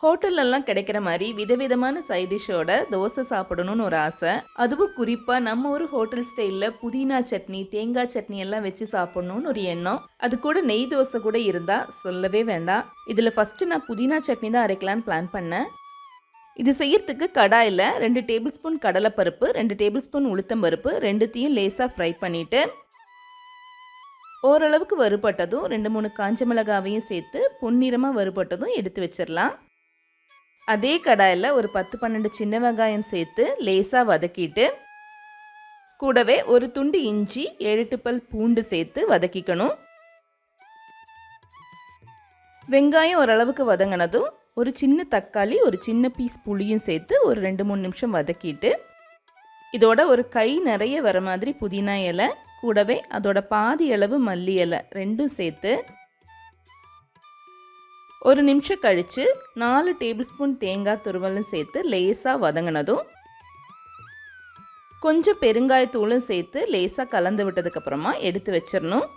ஹோட்டல்லலாம் கிடைக்கிற மாதிரி விதவிதமான சைட் டிஷ்ஷோட தோசை சாப்பிடணும்னு ஒரு ஆசை. அதுவும் குறிப்பாக நம்ம ஒரு ஹோட்டல் ஸ்டைலில் புதினா சட்னி, தேங்காய் சட்னி எல்லாம் வச்சு சாப்பிடணும்னு ஒரு எண்ணம். அது கூட நெய் தோசை கூட இருந்தால் சொல்லவே வேண்டாம். இதில் ஃபஸ்ட்டு நான் புதினா சட்னி தான் அரைக்கலான்னு பிளான் பண்ணேன். இது செய்யறதுக்கு கடாயில் 2 டேபிள் ஸ்பூன் கடலைப்பருப்பு, 2 டேபிள் ஸ்பூன் உளுத்தம்பருப்பு ரெண்டுத்தையும் லேசாக ஃப்ரை பண்ணிவிட்டு ஓரளவுக்கு வறுபட்டதும் 2-3 காஞ்ச மிளகாவையும் சேர்த்து பொன்னிறமாக வறுபட்டதும் எடுத்து வச்சிடலாம். அதே கடாயில் ஒரு 10-12 சின்ன வெங்காயம் சேர்த்து லேசாக வதக்கிட்டு கூடவே ஒரு துண்டு இஞ்சி 7-8 பல் பூண்டு சேர்த்து வதக்கிக்கணும். வெங்காயம் ஓரளவுக்கு வதங்கினதும் ஒரு சின்ன தக்காளி, ஒரு சின்ன பீஸ் புளியும் சேர்த்து ஒரு 2-3 நிமிஷம் வதக்கிட்டு இதோட ஒரு கை நிறைய வர மாதிரி புதினா இலை, கூடவே அதோட பாதி அளவு மல்லி இலை ரெண்டும் சேர்த்து ஒரு நிமிஷம் கழித்து 4 டேபிள் ஸ்பூன் தேங்காய் துருவலும் சேர்த்து லேசாக வதங்கினதும் கொஞ்சம் பெருங்காயத்தூளும் சேர்த்து லேசாக கலந்து விட்டதுக்கப்புறமா எடுத்து வச்சிடணும்.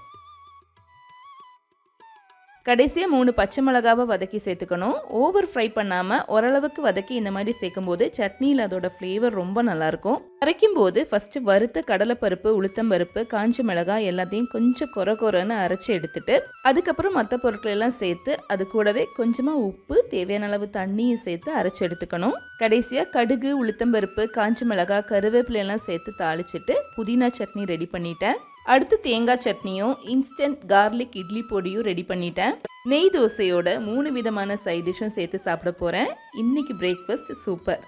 கடைசியாக 3 பச்சை மிளகாவை வதக்கி சேர்த்துக்கணும். ஓவர் ஃப்ரை பண்ணாமல் ஓரளவுக்கு வதக்கி இந்த மாதிரி சேர்க்கும்போது சட்னியில் அதோட ஃப்ளேவர் ரொம்ப நல்லாயிருக்கும். அரைக்கும் போது ஃபஸ்ட்டு வறுத்த கடலைப்பருப்பு, உளுத்தம்பருப்பு, காஞ்ச மிளகாய் எல்லாத்தையும் கொஞ்சம் கொரன்னு அரைச்சி எடுத்துட்டு அதுக்கப்புறம் மற்ற பொருட்களெல்லாம் சேர்த்து அது கூடவே கொஞ்சமாக உப்பு, தேவையான அளவு தண்ணியும் சேர்த்து அரைச்சி எடுத்துக்கணும். கடைசியாக கடுகு, உளுத்தம்பருப்பு, காஞ்ச மிளகாய், கருவேப்பிலையெல்லாம் சேர்த்து தாளிச்சிட்டு புதினா சட்னி ரெடி பண்ணிட்டேன். அடுத்து தேங்காய் சட்னியும் இன்ஸ்டன்ட் கார்லிக் இட்லி பொடியும் ரெடி பண்ணிட்டேன். நெய் தோசையோட 3 விதமான சைட் டிஷ்ஷும் சேர்த்து சாப்பிட போகிறேன். இன்னைக்கு பிரேக்ஃபாஸ்ட் சூப்பர்.